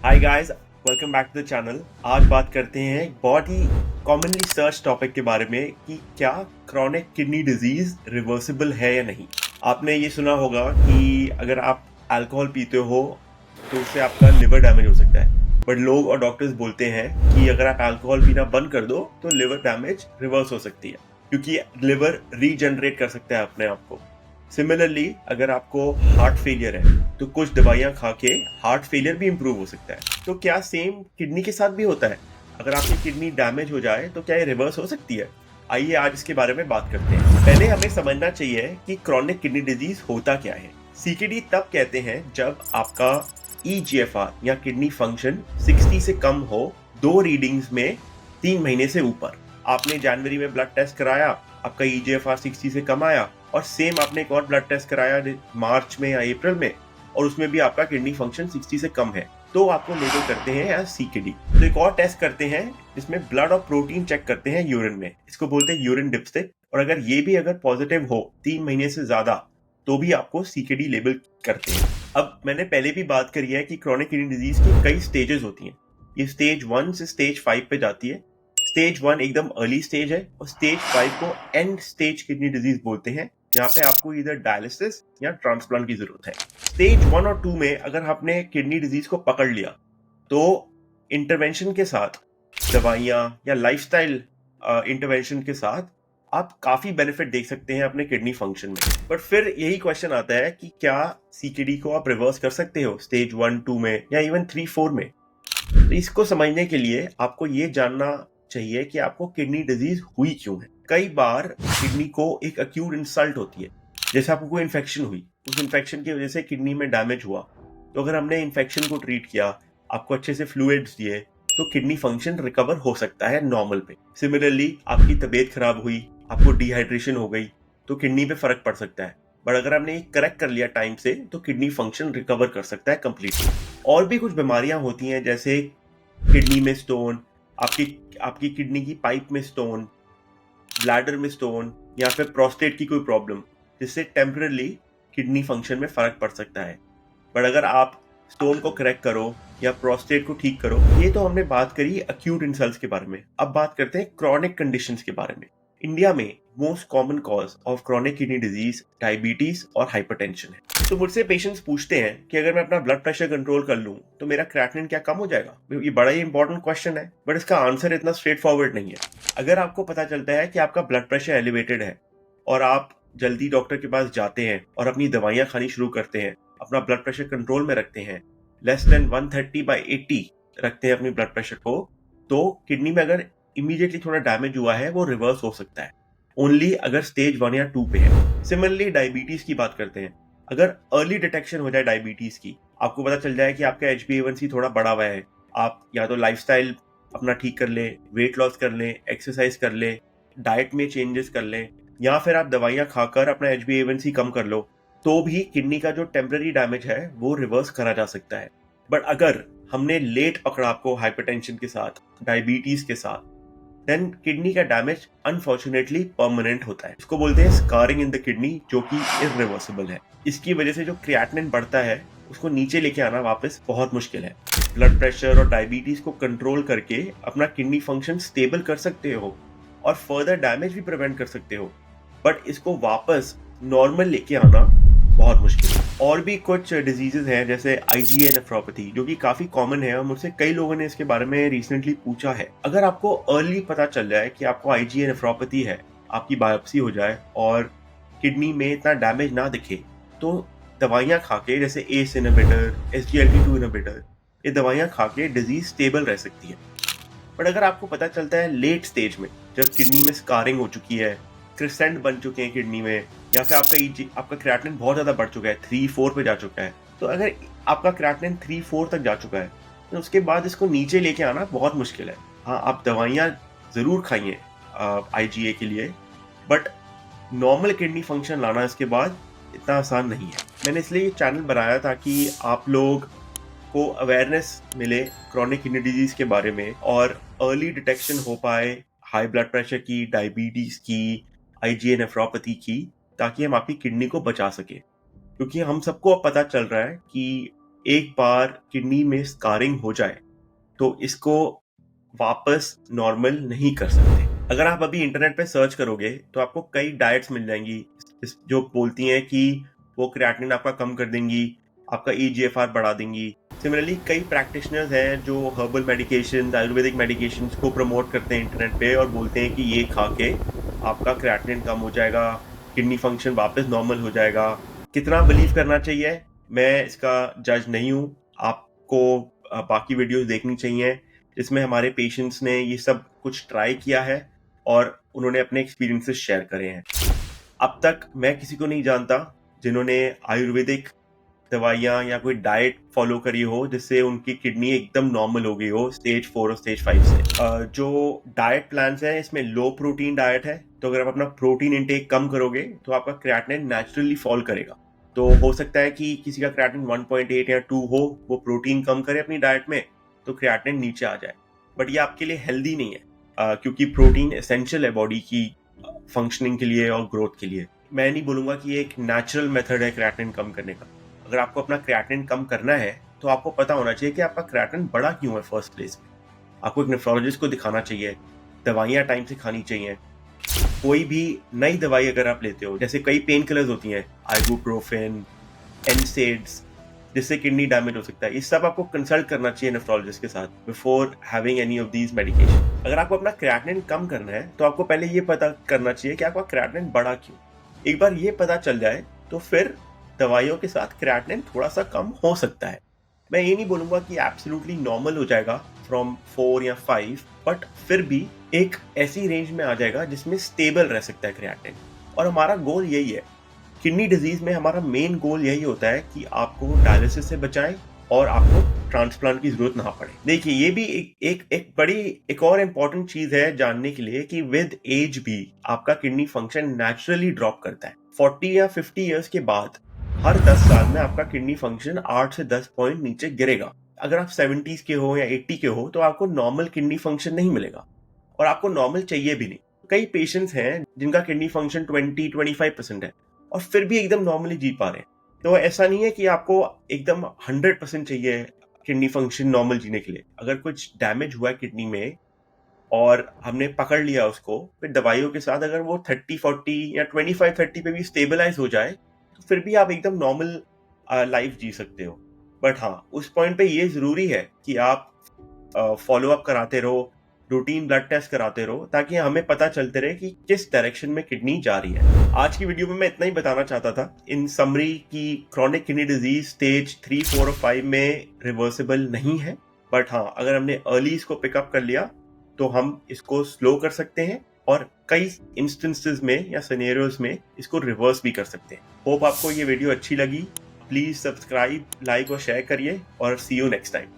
Hi guys, welcome back to the channel. आज बात करते हैं एक बहुत ही कॉमनली सर्च टॉपिक के बारे में कि क्या क्रॉनिक किडनी डिजीज रिवर्सिबल है या नहीं। आपने ये सुना होगा कि अगर आप अल्कोहल पीते हो तो उससे आपका लिवर डैमेज हो सकता है, बट लोग और डॉक्टर्स बोलते हैं कि अगर आप अल्कोहल पीना बंद कर दो तो लिवर डैमेज रिवर्स हो सकती है, क्योंकि लिवर रीजनरेट कर सकता है अपने आप को। सिमिलरली अगर आपको हार्ट फेलियर है तो कुछ दवाइयां खा के हार्ट फेलियर भी इंप्रूव हो सकता है। तो क्या सेम किडनी के साथ भी होता है? अगर आपकी किडनी डैमेज हो जाए तो क्या ये रिवर्स हो सकती है? आइए आज इसके बारे में बात करते हैं। पहले हमें समझना चाहिए कि क्रॉनिक किडनी डिजीज होता क्या है। सीकेडी तब कहते हैं जब आपका ईजीएफआर या किडनी फंक्शन 60 से कम हो, दो रीडिंग्स में 3 महीने से ऊपर। आपने जनवरी में ब्लड टेस्ट कराया, आपका ईजीएफआर 60 से कम आया, और सेम आपने एक और ब्लड टेस्ट कराया मार्च में या अप्रैल में, और उसमें भी आपका किडनी फंक्शन 60 से कम है, तो आपको लेबल करते हैं एज सीकेडी। तो एक और टेस्ट करते हैं जिसमें ब्लड और प्रोटीन चेक करते हैं यूरिन में, इसको बोलते हैं यूरिन डिप्स्टिक। और अगर ये भी अगर पॉजिटिव हो 3 महीने से ज्यादा, तो भी आपको सीकेडी लेबल करते हैं। अब मैंने पहले भी बात करी है कि क्रॉनिक किडनी डिजीज की कई स्टेजेस होती हैं। ये स्टेज 1 से स्टेज 5 पे जाती है। स्टेज 1 एकदम अर्ली स्टेज है, और स्टेज 5 को एंड स्टेज किडनी डिजीज बोलते हैं, जहाँ पे आपको इधर डायलिसिस या ट्रांसप्लांट की जरूरत है। स्टेज 1 और 2 में अगर आपने किडनी डिजीज को पकड़ लिया तो इंटरवेंशन के साथ, दवाइयाँ या लाइफस्टाइल इंटरवेंशन के साथ आप काफी बेनिफिट देख सकते हैं अपने किडनी फंक्शन में। बट फिर यही क्वेश्चन आता है कि क्या सीकेडी को आप रिवर्स कर सकते हो स्टेज 1 2 में या इवन 3 4 में? तो इसको समझने के लिए आपको ये जानना चाहिए कि आपको किडनी डिजीज हुई क्यों है। कई बार किडनी को एक अक्यूट इंसल्ट होती है, जैसे आपको कोई इन्फेक्शन हुई, उस इन्फेक्शन की वजह से किडनी में डैमेज हुआ। तो अगर हमने इन्फेक्शन को ट्रीट किया, आपको अच्छे से फ्लूइड्स दिए, तो किडनी फंक्शन रिकवर हो सकता है नॉर्मल पे। सिमिलरली आपकी तबीयत खराब हुई, आपको डिहाइड्रेशन हो गई, तो किडनी पे फर्क पड़ सकता है। बट अगर हमने ये करेक्ट कर लिया टाइम से, तो किडनी फंक्शन रिकवर कर सकता है कंप्लीटली। और भी कुछ बीमारियां होती हैं, जैसे किडनी में स्टोन, आपकी आपकी किडनी की पाइप में स्टोन, ब्लैडर में स्टोन, या फिर प्रोस्टेट की कोई प्रॉब्लम, जिससे टेम्परली किडनी फंक्शन में फर्क पड़ सकता है। बट अगर आप स्टोन को करेक्ट करो या प्रोस्टेट को ठीक करो, ये तो हमने बात करी अक्यूट इंसल्ट्स के बारे में। अब बात करते हैं क्रॉनिक कंडीशंस के बारे में। इंडिया में most common cause of chronic kidney disease diabetes और हाइपरटेंशन है। तो मुझसे पेशेंट्स पूछते हैं कि अगर मैं अपना ब्लड प्रेशर कंट्रोल कर लूं तो मेरा क्रेटिनिन क्या कम हो जाएगा? ये बड़ा ही इंपॉर्टेंट क्वेश्चन है, बट इसका आंसर इतना स्ट्रेट फॉरवर्ड नहीं है। अगर आपको पता चलता है कि आपका ब्लड प्रेशर एलिवेटेड है और आप जल्दी डॉक्टर के पास जाते हैं और अपनी दवाइयां खानी शुरू करते हैं, अपना ब्लड प्रेशर कंट्रोल में रखते हैं, लेस देन 130/80 रखते हैं अपनी ब्लड प्रेशर को, तो किडनी में अगर इमीडिएटली थोड़ा डैमेज हुआ है वो रिवर्स हो सकता है, ओनली अगर स्टेज 1 या 2 पे है। सिमिलरली डायबिटीज की बात करते हैं। अगर अर्ली डिटेक्शन हो जाए डायबिटीज की, आपको पता चल जाए कि आपका HbA1c थोड़ा बढ़ा हुआ है, आप या तो लाइफस्टाइल अपना ठीक कर लें, वेट लॉस कर लें, एक्सरसाइज कर लें, डाइट में चेंजेस कर लें, या फिर आप दवाइयां खाकर अपना HbA1c कम कर लो, तो भी किडनी का जो टेम्पररी डैमेज है वो रिवर्स करा जा सकता है। बट अगर हमने लेट पकड़ा आपको हाइपरटेंशन के साथ, डायबिटीज के साथ, देन किडनी का डैमेज अनफॉर्चुनेटली परमानेंट होता है। इसको बोलते हैं स्कारिंग इन द किडनी, जो कि इरिवर्सिबल है। इसकी वजह से जो क्रिएटिनिन बढ़ता है उसको नीचे लेके आना वापस बहुत मुश्किल है। ब्लड प्रेशर और डायबिटीज को कंट्रोल करके अपना किडनी फंक्शन स्टेबल कर सकते हो और फर्दर डैमेज भी प्रिवेंट कर सकते हो, बट इसको वापस नॉर्मल लेके आना बहुत मुश्किल है। और भी कुछ डिजीजेज हैं जैसे आईजीए नेफ्रोपैथी, जो कि काफी कॉमन है और मुझसे कई लोगों ने इसके बारे में रिसेंटली पूछा है। अगर आपको अर्ली पता चल जाए कि आपको आईजीए नेफ्रोपैथी है, आपकी बायोप्सी हो जाए और किडनी में इतना डैमेज ना दिखे, तो दवाइयां खा के, जैसे एस इनहिबिटर, SGLT2 इनहिबिटर, ये दवाइयां खा के डिजीज स्टेबल रह सकती है। बट अगर आपको पता चलता है लेट स्टेज में, जब किडनी में स्कारिंग हो चुकी है, क्रिसेंट बन चुके हैं किडनी में, या फिर आपका क्रिएटिनिन बहुत ज़्यादा बढ़ चुका है, 3 4 पे जा चुका है, तो अगर आपका क्रिएटिनिन 3 4 तक जा चुका है, तो उसके बाद इसको नीचे लेके आना बहुत मुश्किल है। हाँ, आप दवाइयाँ ज़रूर खाइए IgA के लिए, बट नॉर्मल किडनी फंक्शन लाना इसके बाद इतना आसान नहीं है। मैंने इसलिए ये चैनल बनाया ताकि आप लोग को अवेयरनेस मिले क्रॉनिक किडनी डिजीज के बारे में, और अर्ली डिटेक्शन हो पाए हाई ब्लड प्रेशर की, डायबिटीज की, आईजीए नेफ्रोपैथी की, ताकि हम आपकी किडनी को बचा सके। क्योंकि हम सबको अब पता चल रहा है कि एक बार किडनी में स्कारिंग हो जाए तो इसको वापस नॉर्मल नहीं कर सकते। अगर आप अभी इंटरनेट पे सर्च करोगे तो आपको कई डाइट्स मिल जाएंगी जो बोलती हैं कि वो क्रिएटिनिन आपका कम कर देंगी, आपका ईजीएफआर बढ़ा देंगी। सिमिलरली कई प्रैक्टिशनर्स हैं जो हर्बल मेडिकेशन, आयुर्वेदिक मेडिकेशन को प्रमोट करते हैं इंटरनेट पे और बोलते हैं कि ये खा के आपका क्रिएटिनिन कम हो जाएगा, किडनी फंक्शन वापस नॉर्मल हो जाएगा। कितना बिलीव करना चाहिए, मैं इसका जज नहीं हूँ। आपको बाकी वीडियोस देखनी चाहिए जिसमें हमारे पेशेंट्स ने ये सब कुछ ट्राई किया है और उन्होंने अपने एक्सपीरियंसेस शेयर करे हैं। अब तक मैं किसी को नहीं जानता जिन्होंने आयुर्वेदिक दवाइयाँ या कोई डाइट फॉलो करी हो जिससे उनकी किडनी एकदम नॉर्मल हो गई हो स्टेज 4 और स्टेज 5 से। जो डाइट प्लान्स हैं इसमें लो प्रोटीन डाइट है, तो अगर आप अपना प्रोटीन इंटेक कम करोगे तो आपका क्रिएटिनिन नेचुरली फॉल करेगा। तो हो सकता है कि किसी का क्रिएटिनिन 1.8 या 2 हो, वो प्रोटीन कम करे अपनी डाइट में तो क्रिएटिनिन नीचे आ जाए, बट ये आपके लिए हेल्दी नहीं है क्योंकि प्रोटीन एसेंशियल है बॉडी की फंक्शनिंग के लिए और ग्रोथ के लिए। मैं नहीं बोलूंगा कि ये एक नेचुरल मेथड है क्रिएटिनिन कम करने का। अगर आपको अपना क्रिएटिनिन कम करना है तो आपको पता होना चाहिए कि आपका क्रिएटिनिन बढ़ा क्यों है फर्स्ट प्लेस में। आपको एक नेफ्रोलॉजिस्ट को दिखाना चाहिए, दवाइयाँ टाइम से खानी चाहिए। कोई भी नई दवाई अगर आप लेते हो, जैसे कई पेन किलर्स होती हैं, आइबुप्रोफेन, एनसेड्स, जिससे किडनी डैमेज हो सकता है, ये सब आपको कंसल्ट करना चाहिए नेफ्रोलॉजिस्ट के साथ before having any of these medication. अगर आपको अपना क्रिएटिनिन कम करना है तो आपको पहले ये पता करना चाहिए कि आपका क्रिएटिनिन बढ़ा क्यों। एक बार ये पता चल जाए तो फिर दवाइयों के साथ क्रिएटिनिन थोड़ा सा कम हो सकता है। मैं ये नहीं बोलूंगा कि एब्सोल्युटली नॉर्मल हो जाएगा फ्रॉम 4 या 5, बट फिर भी एक ऐसी रेंज में आ जाएगा जिसमें स्टेबल रह सकता है क्रिएटिनिन। और हमारा गोल यही है, किडनी डिजीज में हमारा मेन गोल यही होता है कि आपको डायलिसिस से बचाएं और आपको ट्रांसप्लांट की जरूरत ना पड़े। देखिए ये भी एक और इम्पोर्टेंट चीज है जानने के लिए कि विद एज भी आपका किडनी फंक्शन नेचुरली ड्रॉप करता है। 40 या 50 इयर्स के बाद हर 10 साल में आपका किडनी फंक्शन 8 से 10 पॉइंट नीचे गिरेगा। अगर आप 70s के हो या 80 के हो तो आपको नॉर्मल किडनी फंक्शन नहीं मिलेगा और आपको नॉर्मल चाहिए भी नहीं। कई पेशेंट्स हैं जिनका किडनी फंक्शन 20-25% है और फिर भी एकदम नॉर्मली जी पा रहे हैं। तो ऐसा नहीं है कि आपको एकदम 100% चाहिए किडनी फंक्शन नॉर्मल जीने के लिए। अगर कुछ डैमेज हुआ है किडनी में और हमने पकड़ लिया उसको, फिर दवाइयों के साथ अगर वो 30-40 या 25-30 पे भी स्टेबलाइज हो जाए तो फिर भी आप एकदम नॉर्मल लाइफ जी सकते हो। बट हाँ, उस पॉइंट पे ये जरूरी है कि आप फॉलो अप कराते रहो, रूटीन ब्लड टेस्ट कराते रहो, ताकि हमें पता चलते रहे कि किस डायरेक्शन में किडनी जा रही है। आज की वीडियो में मैं इतना ही बताना चाहता था इन समरी कि क्रोनिक किडनी डिजीज स्टेज 3, 4 और 5 में रिवर्सिबल नहीं है, बट हाँ, अगर हमने अर्ली इसको पिकअप कर लिया तो हम इसको स्लो कर सकते हैं और कई इंस्टेंसेस में या सिनेरियोज में इसको रिवर्स भी कर सकते हैं। होप आपको ये वीडियो अच्छी लगी। प्लीज सब्सक्राइब, लाइक और शेयर करिए और सी यू नेक्स्ट टाइम।